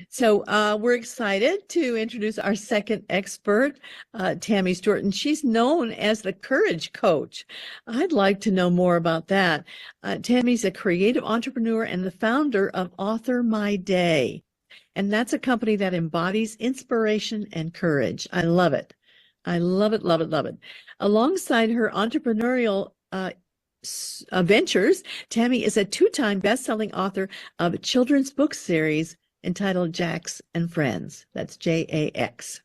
So we're excited to introduce our second expert, Tammy Stuhr, and she's known as the Courage Coach. I'd like to know more about that. Tammy's a creative entrepreneur and the founder of Author My Day, and that's a company that embodies inspiration and courage. I love it. I love it, love it, love it. Alongside her entrepreneurial ventures, Tammy is a two-time best-selling author of a children's book series entitled Jax and Friends. That's JAX.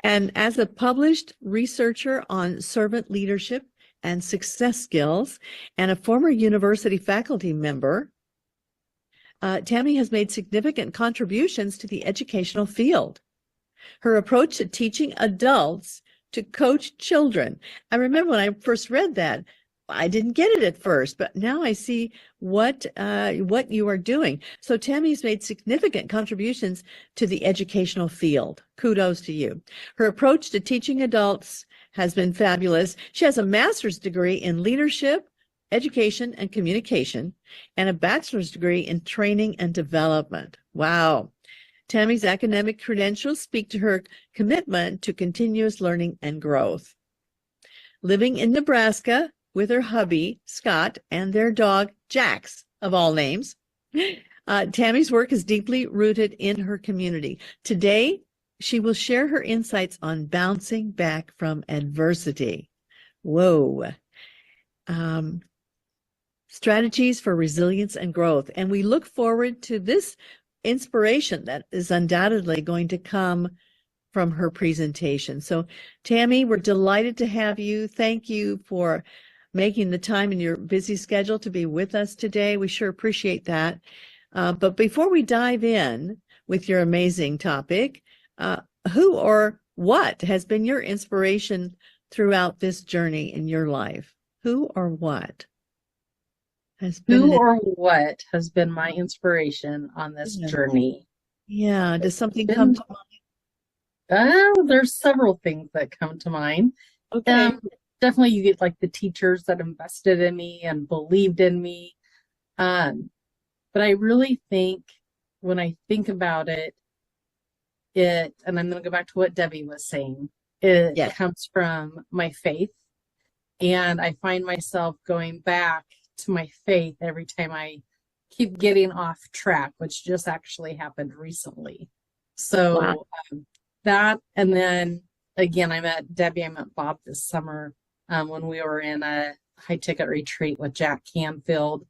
And as a published researcher on servant leadership and success skills and a former university faculty member, Tammy has made significant contributions to the educational field. Her approach to teaching adults to coach children. I remember when I first read that, I didn't get it at first, but now I see what you are doing. So Tammy's made significant contributions to the educational field. Kudos to you. Her approach to teaching adults has been fabulous. She has a master's degree in leadership, education, and communication, and a bachelor's degree in training and development. Wow. Tammy's academic credentials speak to her commitment to continuous learning and growth. Living in Nebraska with her hubby, Scott, and their dog, Jax, of all names, Tammy's work is deeply rooted in her community. Today, she will share her insights on bouncing back from adversity. Whoa. Strategies for resilience and growth. And we look forward to this inspiration that is undoubtedly going to come from her presentation. So, Tammy, we're delighted to have you. Thank you for making the time in your busy schedule to be with us today. We sure appreciate that. But before we dive in with your amazing topic, who or what has been your inspiration throughout this journey in your life? Who or what has been Who or what has been my inspiration on this Yeah. journey? Yeah. Does something Been, come to there's several things that come to mind. mind? Okay. Definitely you get like the teachers that invested in me and believed in me. But I really think when I think about it, and I'm going to go back to what Debbie was saying, it Yes. comes from my faith. And I find myself going back to my faith every time I keep getting off track, which just actually happened recently. So Wow. that, and then again, I met Bob this summer when we were in a high ticket retreat with Jack Canfield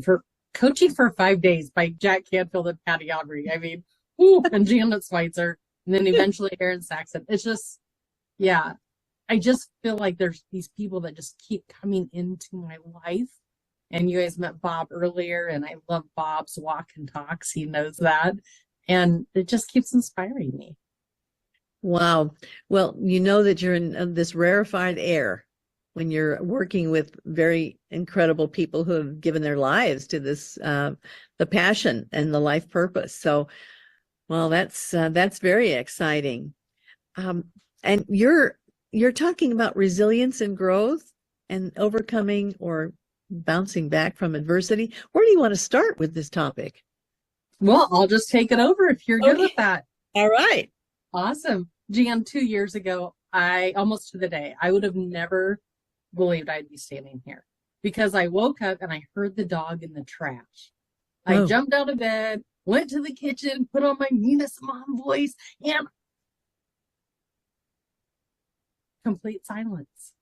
for coaching for 5 days by Jack Canfield and Patty Aubry. I mean, and Janet Schweitzer, and then eventually Aaron Saxon. It's just, yeah, I just feel like there's these people that just keep coming into my life. And you guys met Bob earlier, and I love Bob's walk and talks. He knows that. And it just keeps inspiring me. Wow. Well, you know that you're in this rarefied air when you're working with very incredible people who have given their lives to this, the passion and the life purpose. So, well, that's very exciting. And you're talking about resilience and growth and overcoming or bouncing back from adversity. Where do you want to start with this topic? Well, I'll just take it over if you're good with that. All right. Awesome. Jan, 2 years ago, almost to the day, I would have never believed I'd be standing here because I woke up and I heard the dog in the trash. I jumped out of bed, went to the kitchen, put on my meanest mom voice, and complete silence.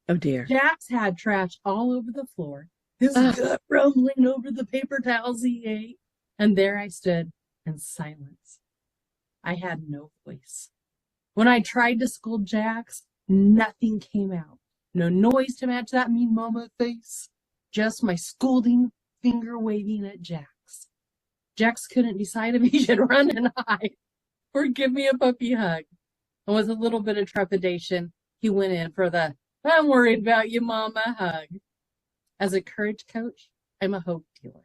Oh dear. Jax had trash all over the floor, his gut rumbling over the paper towels he ate. And there I stood in silence. I had no voice. When I tried to scold Jax, nothing came out. No noise to match that mean mama face. Just my scolding finger waving at Jax. Jax couldn't decide if he should run and hide or give me a puppy hug. And with a little bit of trepidation, he went in for the "I'm worried about you, mama" hug. As a courage coach, I'm a hope dealer.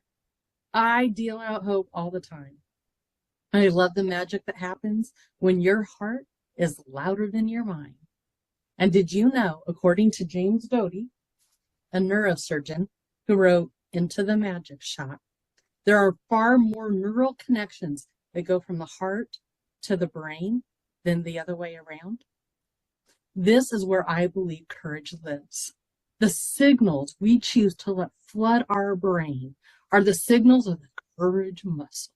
I deal out hope all the time. I love the magic that happens when your heart is louder than your mind. And did you know, according to James Doty, a neurosurgeon who wrote Into the Magic Shop, There are far more neural connections that go from the heart to the brain than the other way around. This is where I believe courage lives. The signals we choose to let flood our brain are the signals of the courage muscle.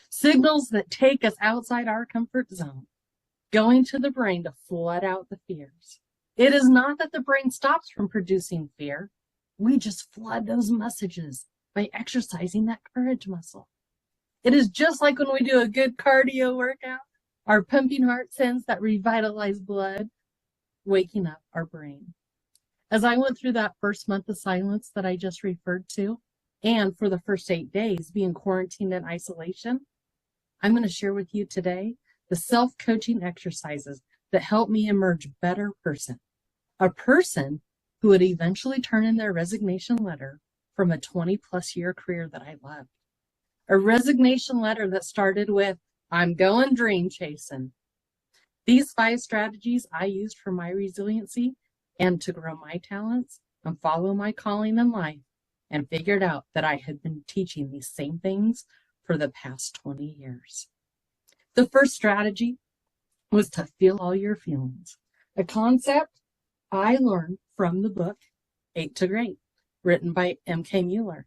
Signals that take us outside our comfort zone, going to the brain to flood out the fears. It is not that the brain stops from producing fear. We just flood those messages by exercising that courage muscle. It is just like when we do a good cardio workout, our pumping heart sends that revitalized blood, waking up our brain. As I went through that first month of silence that I just referred to, and for the first 8 days being quarantined in isolation, I'm going to share with you today the self-coaching exercises that helped me emerge a better person, a person who would eventually turn in their resignation letter from a 20-plus year career that I loved. A resignation letter that started with, "I'm going dream chasing." These 5 strategies I used for my resiliency and to grow my talents and follow my calling in life, and figured out that I had been teaching these same things for the past 20 years. The first strategy was to feel all your feelings, a concept I learned from the book 8 to Great, written by M.K. Mueller.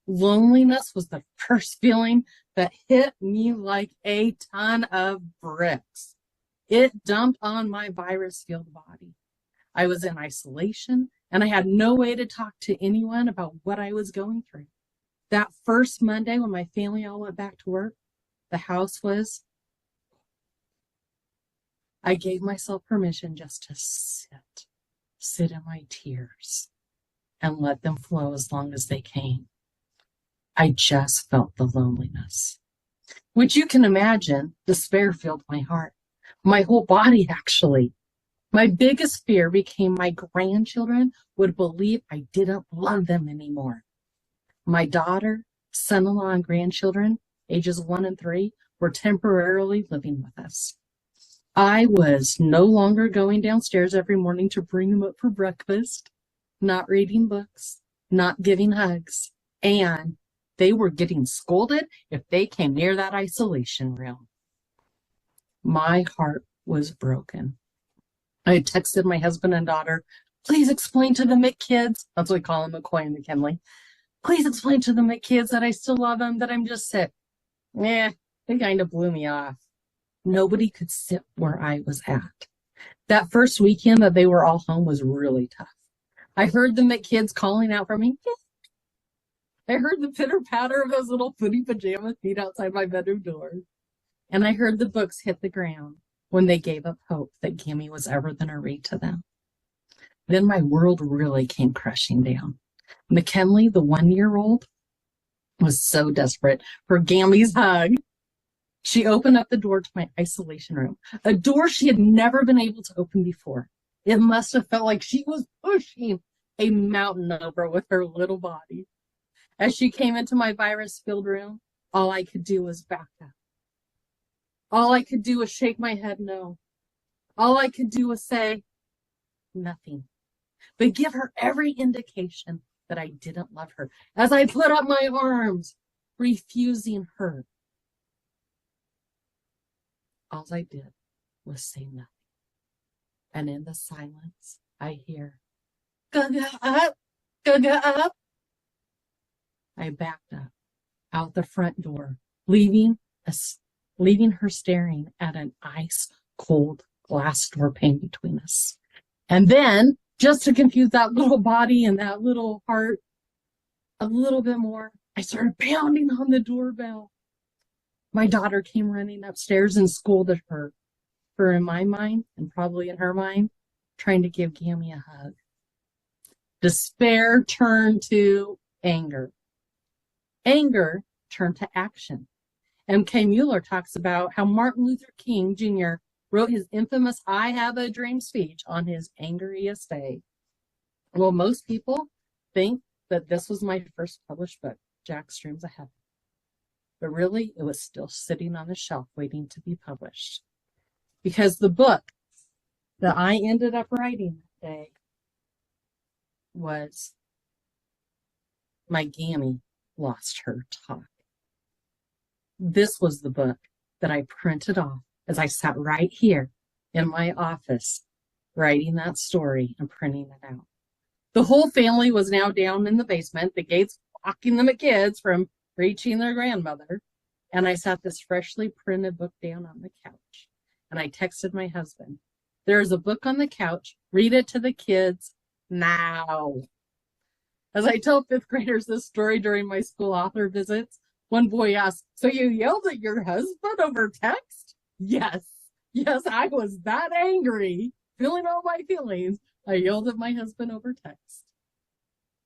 Loneliness was the first feeling that hit me like a ton of bricks. It dumped on my virus-filled body. I was in isolation, and I had no way to talk to anyone about what I was going through. That first Monday when my family all went back to work, the house was, I gave myself permission just to sit in my tears and let them flow as long as they came. I just felt the loneliness, which you can imagine, despair filled my heart, my whole body actually. My biggest fear became my grandchildren would believe I didn't love them anymore. My daughter, son-in-law, and grandchildren, ages 1 and 3, were temporarily living with us. I was no longer going downstairs every morning to bring them up for breakfast, not reading books, not giving hugs, and they were getting scolded if they came near that isolation room. My heart was broken. I had texted my husband and daughter, "Please explain to the McKids," that's what we call them, McCoy and McKinley. "Please explain to the McKids that I still love them, that I'm just sick." They kind of blew me off. Nobody could sit where I was at. That first weekend that they were all home was really tough. I heard the McKids calling out for me. I heard the pitter-patter of those little footy pajama feet outside my bedroom door. And I heard the books hit the ground when they gave up hope that Gammy was ever going to read to them. Then my world really came crashing down. McKinley, the 1-year-old, was so desperate for Gammy's hug. She opened up the door to my isolation room, a door she had never been able to open before. It must have felt like she was pushing a mountain over with her little body. As she came into my virus-filled room, all I could do was back up. All I could do was shake my head no. All I could do was say nothing, but give her every indication that I didn't love her as I put up my arms, refusing her. All I did was say nothing. And in the silence, I hear, "Gaga up, gaga up." I backed up out the front door, leaving her staring at an ice-cold glass door pane between us. And then, just to confuse that little body and that little heart a little bit more, I started pounding on the doorbell. My daughter came running upstairs and scolded her for, in my mind, and probably in her mind, trying to give Gammy a hug. Despair turned to anger. Anger turned to action. M.K. Mueller talks about how Martin Luther King Jr. wrote his infamous "I Have a Dream" speech on his angriest day. Well, most people think that this was my first published book, Jack's Dreams of Heaven. But really, it was still sitting on the shelf waiting to be published. Because the book that I ended up writing that day was my Gammy lost her talk. This was the book that I printed off as I sat right here in my office writing that story and printing it out. The whole family was now down in the basement, the gates blocking the McKids from reaching their grandmother. And I sat this freshly printed book down on the couch. And I texted my husband, "There's a book on the couch. Read it to the kids now." As I tell fifth graders this story during my school author visits, one boy asked, "So you yelled at your husband over text?" Yes, I was that angry, feeling all my feelings. I yelled at my husband over text.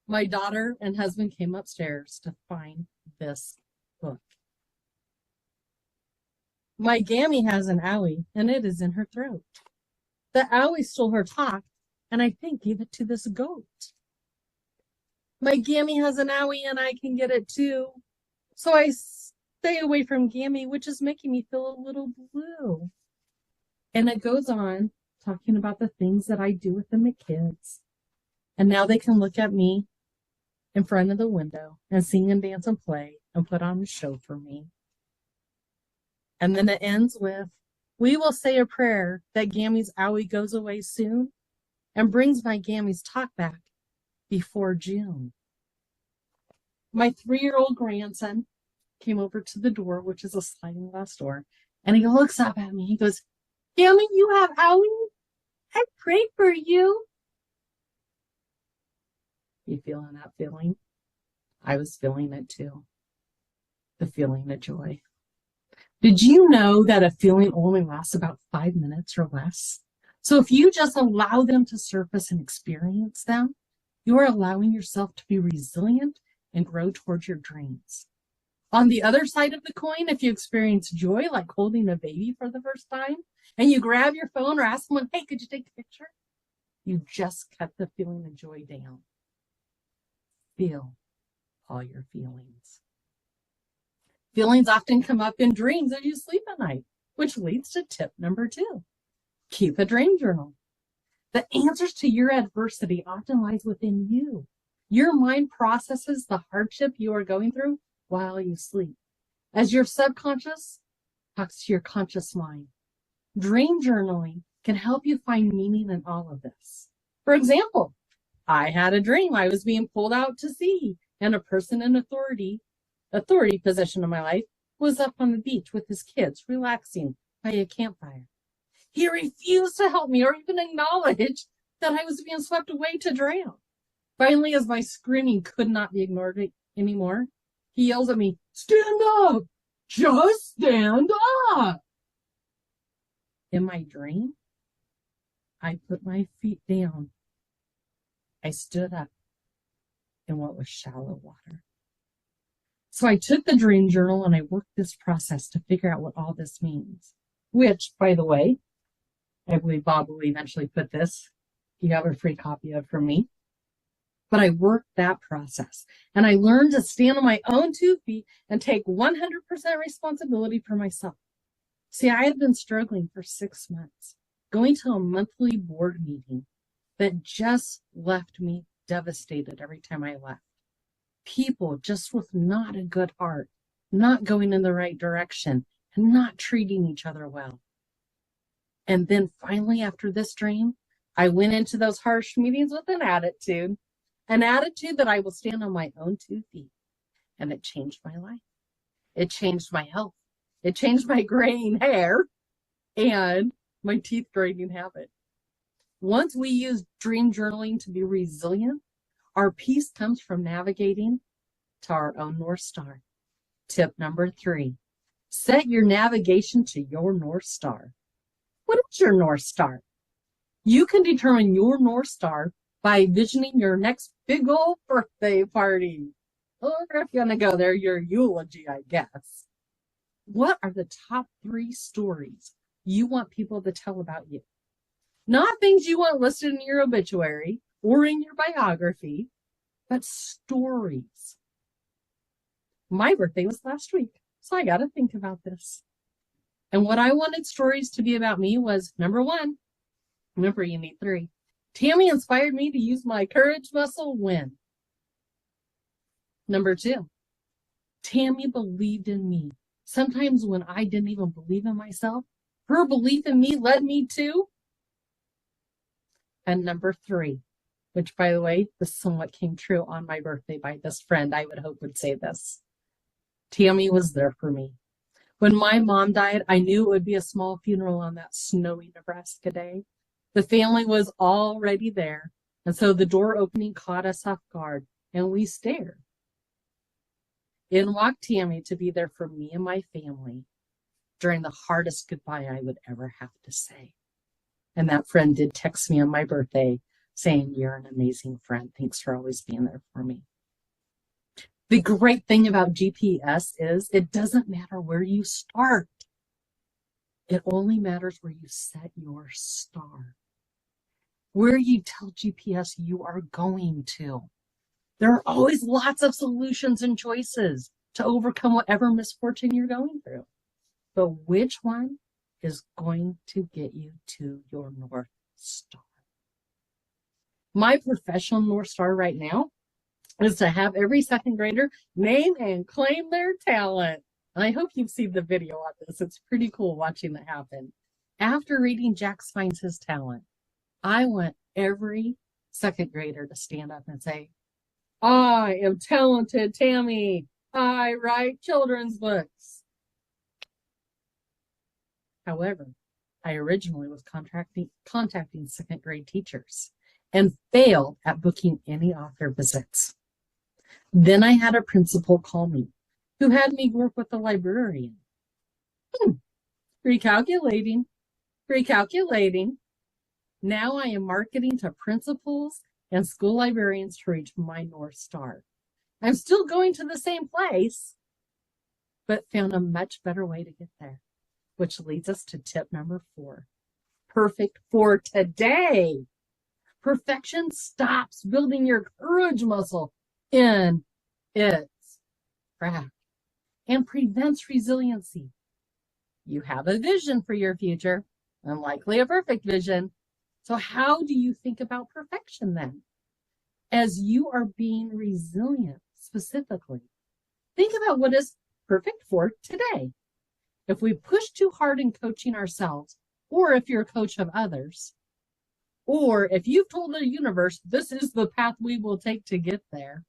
My daughter and husband came upstairs to find this book. My Gammy has an owie, and it is in her throat. The owie stole her talk, and I think gave it to this goat. My Gammy has an owie, and I can get it too. So I stay away from Gammy, which is making me feel a little blue. And it goes on talking about the things that I do with the McKids. And now they can look at me in front of the window and sing and dance and play and put on a show for me. And then it ends with, "We will say a prayer that Gammy's owie goes away soon and brings my Gammy's talk back before June." My 3-year-old grandson came over to the door, which is a sliding glass door, and he looks up at me. He goes, "Gammy, you have owie? I prayed for you." You feeling that feeling? I was feeling it too. The feeling of joy. Did you know that a feeling only lasts about 5 minutes or less? So if you just allow them to surface and experience them, you are allowing yourself to be resilient and grow towards your dreams. On the other side of the coin, if you experience joy, like holding a baby for the first time, and you grab your phone or ask someone, "Hey, could you take a picture?" You just cut the feeling of joy down. Feel all your feelings. Feelings often come up in dreams as you sleep at night, which leads to tip number 2. Keep a dream journal. The answers to your adversity often lies within you. Your mind processes the hardship you are going through while you sleep, as your subconscious talks to your conscious mind. Dream journaling can help you find meaning in all of this. For example, I had a dream I was being pulled out to sea, and a person in authority position in my life was up on the beach with his kids, relaxing by a campfire. He refused to help me or even acknowledge that I was being swept away to drown. Finally, as my screaming could not be ignored anymore, he yells at me, "Stand up! Just stand up!" In my dream, I put my feet down. I stood up in what was shallow water. So I took the dream journal and I worked this process to figure out what all this means, which, by the way, I believe Bob will eventually put this. You have a free copy of from me. But I worked that process and I learned to stand on my own 2 feet and take 100% responsibility for myself. See, I had been struggling for 6 months, going to a monthly board meeting that just left me devastated every time I left. People just with not a good heart, not going in the right direction, and not treating each other well. And then finally, after this dream, I went into those harsh meetings with an attitude that I will stand on my own 2 feet. And it changed my life. It changed my health. It changed my graying hair and my teeth grinding habit. Once we use dream journaling to be resilient, our peace comes from navigating to our own North Star. Tip number 3, set your navigation to your North Star. What is your North Star? You can determine your North Star by visioning your next big old birthday party. Or if you're going to go there, your eulogy, I guess. What are the top 3 stories you want people to tell about you? Not things you want listed in your obituary or in your biography, but stories. My birthday was last week, so I got to think about this. And what I wanted stories to be about me was, number 1, remember you need 3. Tammy inspired me to use my courage muscle when. Number 2, Tammy believed in me. Sometimes when I didn't even believe in myself, her belief in me led me to. And number 3, which, by the way, this somewhat came true on my birthday by this friend I would hope would say this. Tammy was there for me. When my mom died, I knew it would be a small funeral on that snowy Nebraska day. The family was already there, and so the door opening caught us off guard, and we stared. In walked Tammy to be there for me and my family during the hardest goodbye I would ever have to say. And that friend did text me on my birthday saying, "You're an amazing friend. Thanks for always being there for me." The great thing about GPS is it doesn't matter where you start. It only matters where you set your star, where you tell GPS you are going to. There are always lots of solutions and choices to overcome whatever misfortune you're going through. But which one is going to get you to your North Star? My professional North Star right now is to have every second grader name and claim their talent. And I hope you've seen the video on this. It's pretty cool watching that happen. After reading Jax Finds His Talent, I want every second grader to stand up and say, "I am talented Tammy. I write children's books." However, I originally was contacting second grade teachers and failed at booking any author visits. Then I had a principal call me who had me work with a librarian. Recalculating. Now I am marketing to principals and school librarians to reach my North Star. I'm still going to the same place, but found a much better way to get there, which leads us to tip number 4. Perfect for today. Perfection stops building your courage muscle in its tracks and prevents resiliency. You have a vision for your future, unlikely a perfect vision. So how do you think about perfection then? As you are being resilient specifically, think about what is perfect for today. If we push too hard in coaching ourselves, or if you're a coach of others, or if you've told the universe this is the path we will take to get there,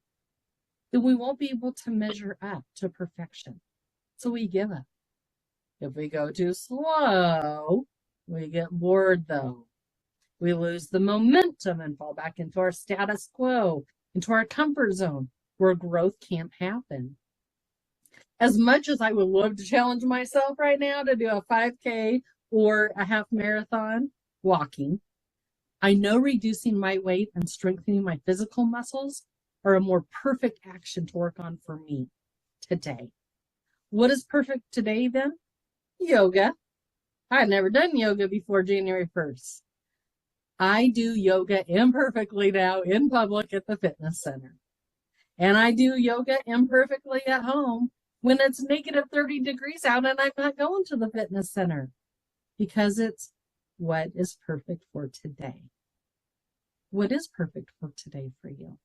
then we won't be able to measure up to perfection. So we give up. If we go too slow, we get bored though. We lose the momentum and fall back into our status quo, into our comfort zone where growth can't happen. As much as I would love to challenge myself right now to do a 5K or a half marathon walking, I know reducing my weight and strengthening my physical muscles are a more perfect action to work on for me today. What is perfect today then? Yoga. I had never done yoga before January 1st. I do yoga imperfectly now in public at the fitness center. And I do yoga imperfectly at home when it's negative 30 degrees out and I'm not going to the fitness center, because it's what is perfect for today. What is perfect for today for you?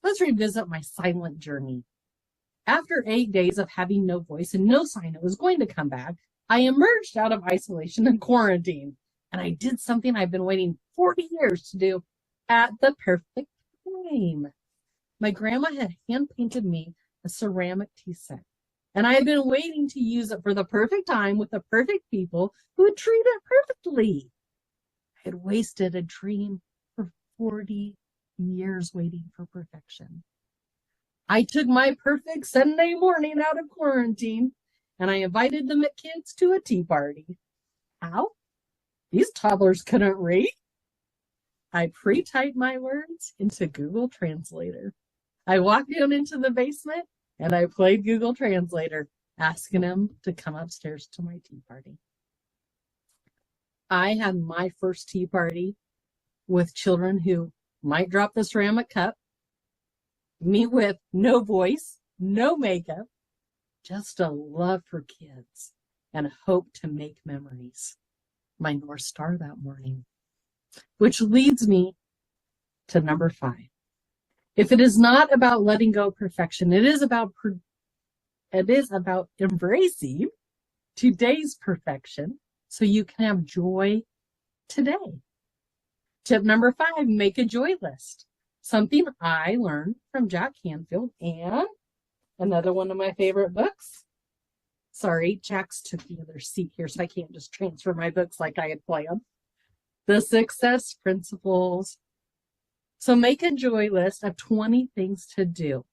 Let's revisit my silent journey. After 8 days of having no voice and no sign it was going to come back, I emerged out of isolation and quarantine. And I did something I've been waiting 40 years to do at the perfect time. My grandma had hand-painted me a ceramic tea set, and I had been waiting to use it for the perfect time with the perfect people who would treat it perfectly. I had wasted a dream for 40 years waiting for perfection. I took my perfect Sunday morning out of quarantine, and I invited the kids to a tea party. How? These toddlers couldn't read. I pre-typed my words into Google Translator. I walked down into the basement and I played Google Translator, asking them to come upstairs to my tea party. I had my first tea party with children who might drop the ceramic cup, me with no voice, no makeup, just a love for kids and hope to make memories. My North Star that morning, which leads me to number 5. If it is not about letting go of perfection, it is about It is about embracing today's perfection so you can have joy today. Tip number 5, make a joy list. Something I learned from Jack Canfield and another one of my favorite books. Sorry, Jack's took the other seat here, so I can't just transfer my books like I had planned. The Success Principles. So make a joy list of 20 things to do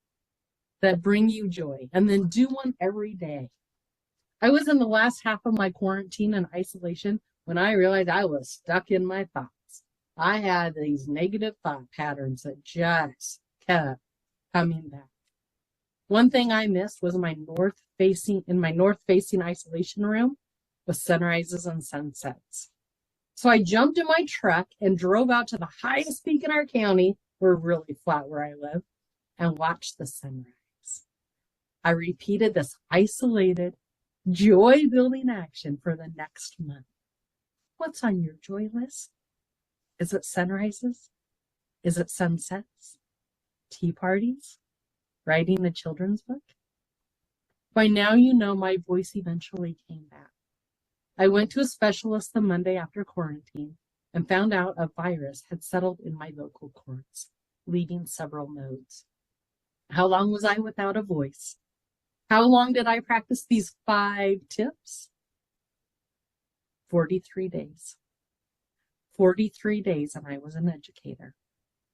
that bring you joy, and then do one every day. I was in the last half of my quarantine and isolation when I realized I was stuck in my thoughts. I had these negative thought patterns that just kept coming back. One thing I missed was my north-facing isolation room with sunrises and sunsets. So I jumped in my truck and drove out to the highest peak in our county, we're really flat where I live, and watched the sunrise. I repeated this isolated, joy-building action for the next month. What's on your joy list? Is it sunrises? Is it sunsets? Tea parties? Writing a children's book? By now you know my voice eventually came back. I went to a specialist the Monday after quarantine and found out a virus had settled in my vocal cords, leaving several nodes. How long was I without a voice? How long did I practice these 5 tips? 43 days. 43 days, and I was an educator.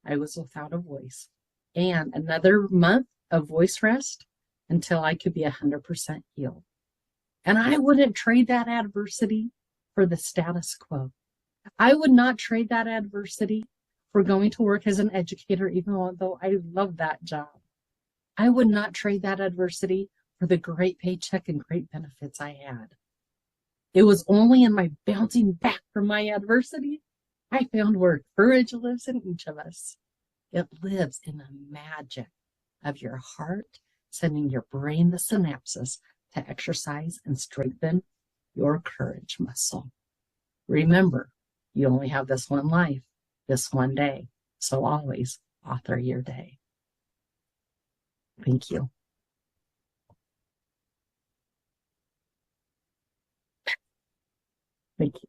I was without a voice. And another month of voice rest until I could be 100% healed. And I wouldn't trade that adversity for the status quo. I would not trade that adversity for going to work as an educator, even though I love that job. I would not trade that adversity for the great paycheck and great benefits I had. It was only in my bouncing back from my adversity I found where courage lives in each of us. It lives in the magic of your heart, sending your brain the synapses to exercise and strengthen your courage muscle. Remember, you only have this one life, this one day, so always author your day. Thank you. Thank you.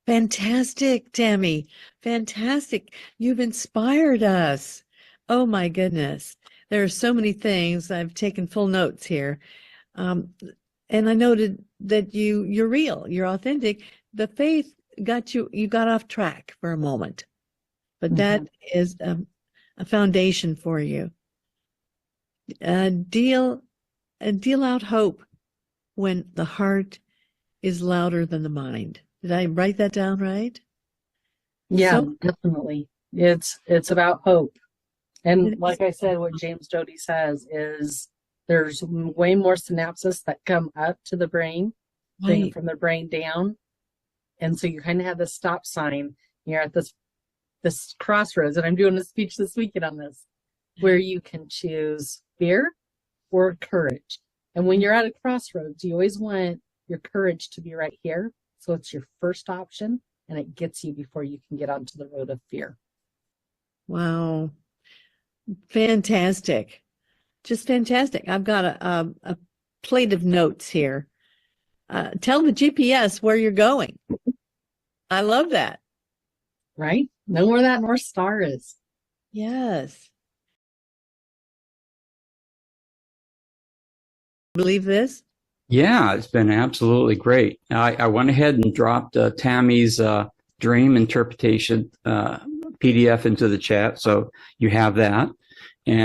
Fantastic, Tammy. Fantastic. You've inspired us. Oh my goodness. There are so many things. I've taken full notes here. And I noted that you're real, you're authentic. The faith you got off track for a moment, but that is a foundation for you. Deal out hope when the heart is louder than the mind. Did I write that down right? Yeah, definitely. It's about hope. And like I said, what James Doty says is there's way more synapses that come up to the brain than from the brain down. And so you kind of have this stop sign. You're at this crossroads, and I'm doing a speech this weekend on this, where you can choose fear or courage. And when you're at a crossroads, you always want your courage to be right here. So it's your first option, and it gets you before you can get onto the road of fear. Wow. Fantastic. Just fantastic. I've got a plate of notes here. Tell the GPS where you're going. I love that. Right? Know where that North Star is. Yes. Believe this? Yeah, it's been absolutely great. I went ahead and dropped Tammy's dream interpretation PDF into the chat, so you have that.